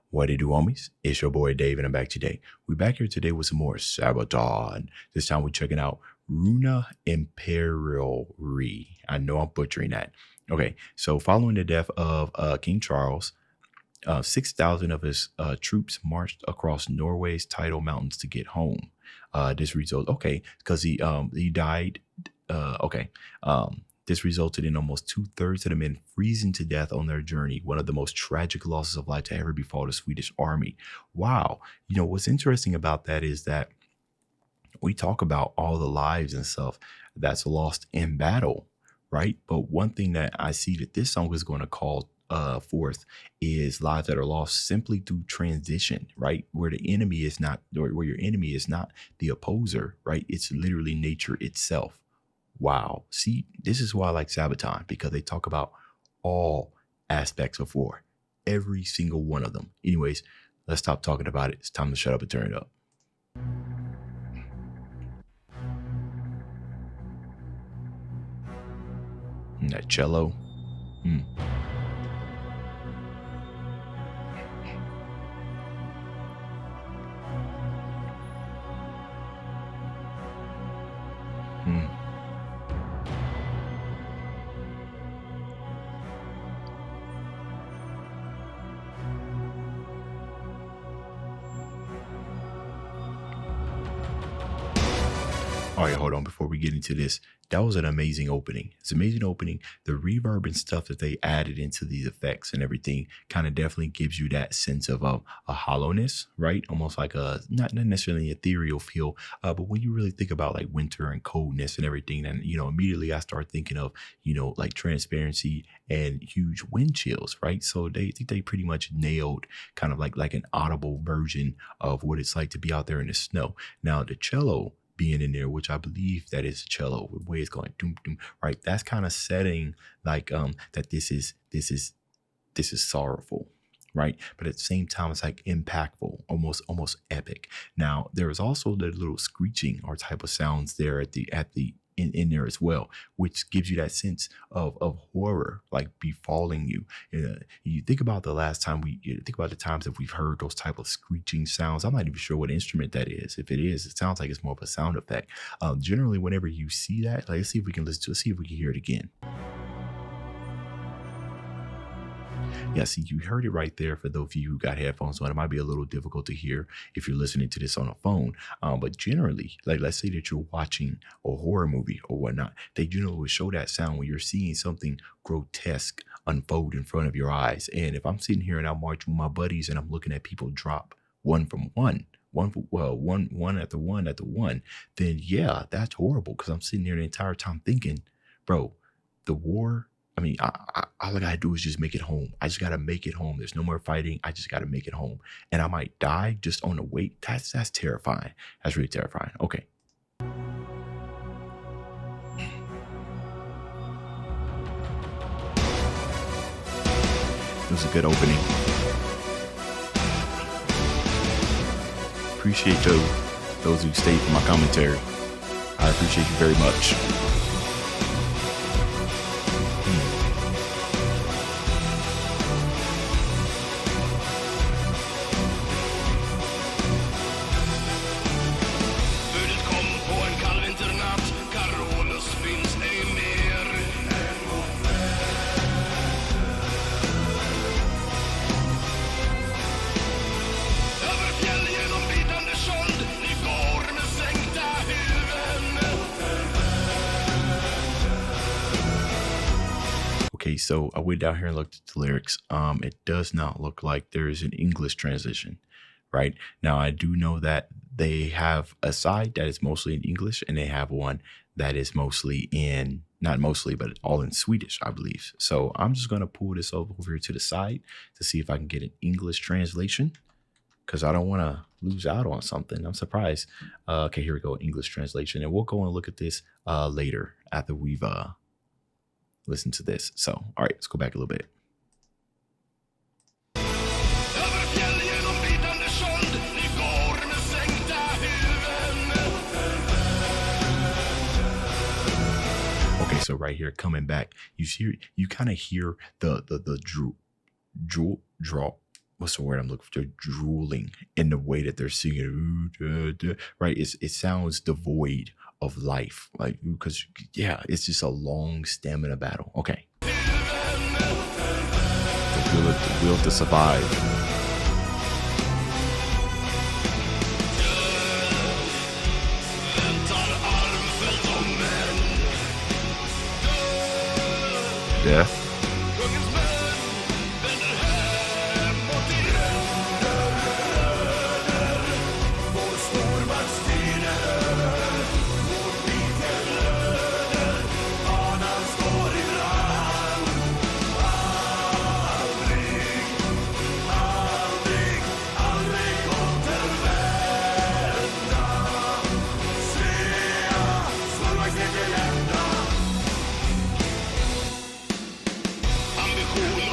What it do, homies? It's your boy Dave, and I'm back today. We back here today with some more SABATON. This time we're checking out Ruina Imperii. I know I'm butchering that. Okay, so following the death of King Charles, 6,000 of his troops marched across Norway's tidal mountains to get home. This result, okay, because he died. This resulted in almost 2/3 of the men freezing to death on their journey, one of the most tragic losses of life to ever befall the Swedish army. Wow. You know, what's interesting about that is that we talk about all the lives and stuff that's lost in battle, right? But one thing that I see that this song is going to call forth is lives that are lost simply through transition, right? Where the enemy is not, or where your enemy is not the opposer, right? It's literally nature itself. Wow. See, this is why I like SABATON, because they talk about all aspects of war, every single one of them. Anyways, let's stop talking about it. It's time to shut up and turn it up. And that cello. Hmm. All right, hold on. Before we get into this, that was an amazing opening. It's an amazing opening. The reverb and stuff that they added into these effects and everything kind of definitely gives you that sense of a hollowness, right? Almost like a, not necessarily an ethereal feel, but when you really think about like winter and coldness and everything, then, you know, immediately I start thinking of, you know, like transparency and huge wind chills, right? So they think they pretty much nailed kind of like an audible version of what it's like to be out there in the snow. Now, the cello being in there, which I believe that is cello, the way it's going doom doom, right? That's kind of setting like that this is sorrowful, right? But at the same time, it's like impactful, almost epic. Now there is also the little screeching or type of sounds there in there as well, which gives you that sense of horror like befalling you. You think about the last time you think about the times that we've heard those type of screeching sounds. I'm not even sure what instrument that is. If it is, it sounds like it's more of a sound effect. Generally, whenever you see that, like, let's see if we can listen to it, see if we can hear it again. Yeah, see, you heard it right there. For those of you who got headphones on, it might be a little difficult to hear if you're listening to this on a phone. But generally, like, let's say that you're watching a horror movie or whatnot, they generally will show that sound when you're seeing something grotesque unfold in front of your eyes. And if I'm sitting here and I'm watching with my buddies and I'm looking at people drop one after one, then yeah, that's horrible. Because I'm sitting there the entire time thinking, bro, the war. I mean, all I gotta do is just make it home. I just gotta make it home. There's no more fighting. I just gotta make it home. And I might die just on the way. That's terrifying. That's really terrifying. Okay. It was a good opening. Appreciate those who stayed for my commentary. I appreciate you very much. Okay, so I went down here and looked at the lyrics. It does not look like there is an English translation, right? Now, I do know that they have a side that is mostly in English, and they have one that is mostly in, not mostly, but all in Swedish, I believe. So I'm just going to pull this over here to the side to see if I can get an English translation, because I don't want to lose out on something. I'm surprised. Okay, here we go, English translation. And we'll go and look at this later after we've listen to this. So, all right, let's go back a little bit. Okay, so right here, coming back, you kind of hear the draw what's the word I'm looking for? They're drooling in the way that they're singing. Ooh, right? It sounds devoid of life, like because yeah, it's just a long stamina battle. Okay, the will to survive. Death.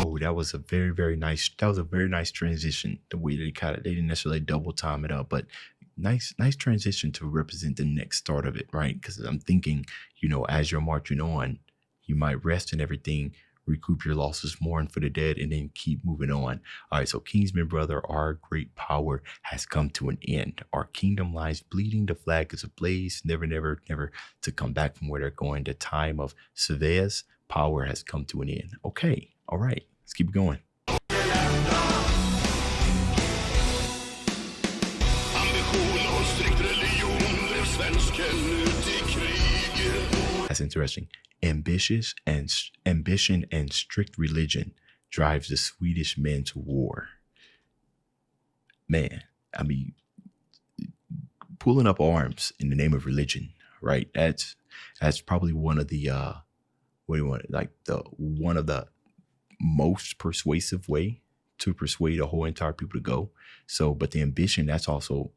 Oh, that was a very, very nice. That was a very nice transition. The way they kind of they didn't necessarily double time it up, but nice transition to represent the next start of it, right? Because I'm thinking, as you're marching on, you might rest and everything, recoup your losses, mourn for the dead, and then keep moving on. All right, so Kingsman, brother, our great power has come to an end. Our kingdom lies bleeding. The flag is ablaze, never, never, never to come back from where they're going. The time of Sevea's power has come to an end. Okay, all right. Let's keep it going. That's interesting. Ambition and strict religion drives the Swedish men to war. Man, I mean, pulling up arms in the name of religion, right? That's probably one of the one of the most persuasive way to persuade a whole entire people to go. So, but the ambition, that's also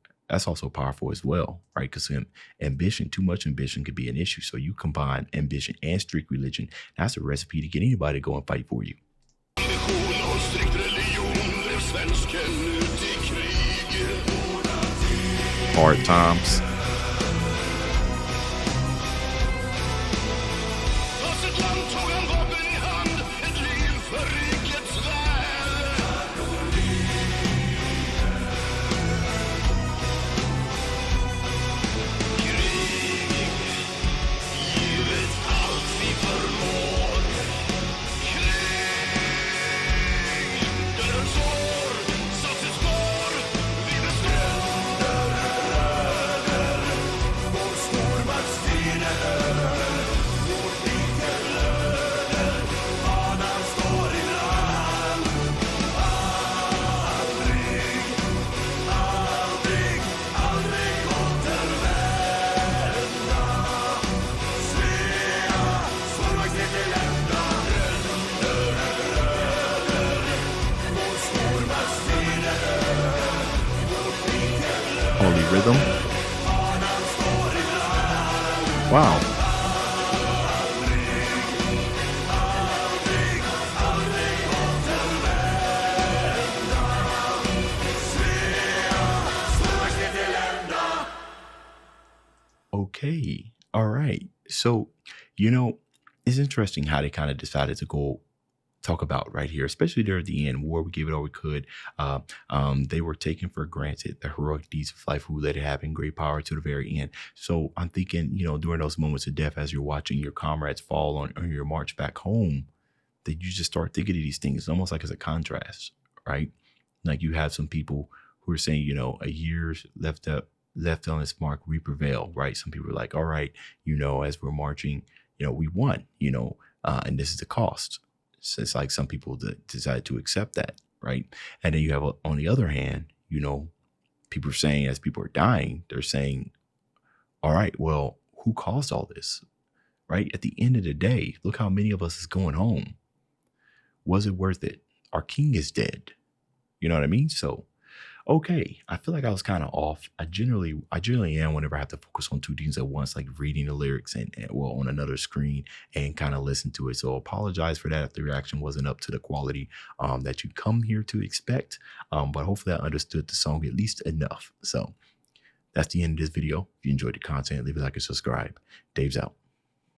powerful as well, right? Because ambition, too much ambition could be an issue. So you combine ambition and strict religion. That's a recipe to get anybody to go and fight for you. Hard times. Holy rhythm. Wow. Okay. All right. So, it's interesting how they kind of decided to go talk about right here, especially there at the end, war, we gave it all we could. They were taken for granted the heroic deeds of life who let it happen, great power to the very end. So I'm thinking, during those moments of death, as you're watching your comrades fall on your march back home, that you just start thinking of these things almost like as a contrast, right? Like you have some people who are saying, a year's left on its mark, we prevail, right? Some people are like, all right, as we're marching, we won, and this is the cost. So it's like some people decide to accept that, right? And then you have, on the other hand, people are saying, as people are dying, they're saying, all right, well, who caused all this, right? At the end of the day, look how many of us is going home. Was it worth it? Our king is dead. You know what I mean? So, okay, I feel like I was kind of off. I generally am whenever I have to focus on two things at once, like reading the lyrics and on another screen and kind of listen to it. So apologize for that if the reaction wasn't up to the quality that you come here to expect. But hopefully I understood the song at least enough. So that's the end of this video. If you enjoyed the content, leave a like and subscribe. Dave's out.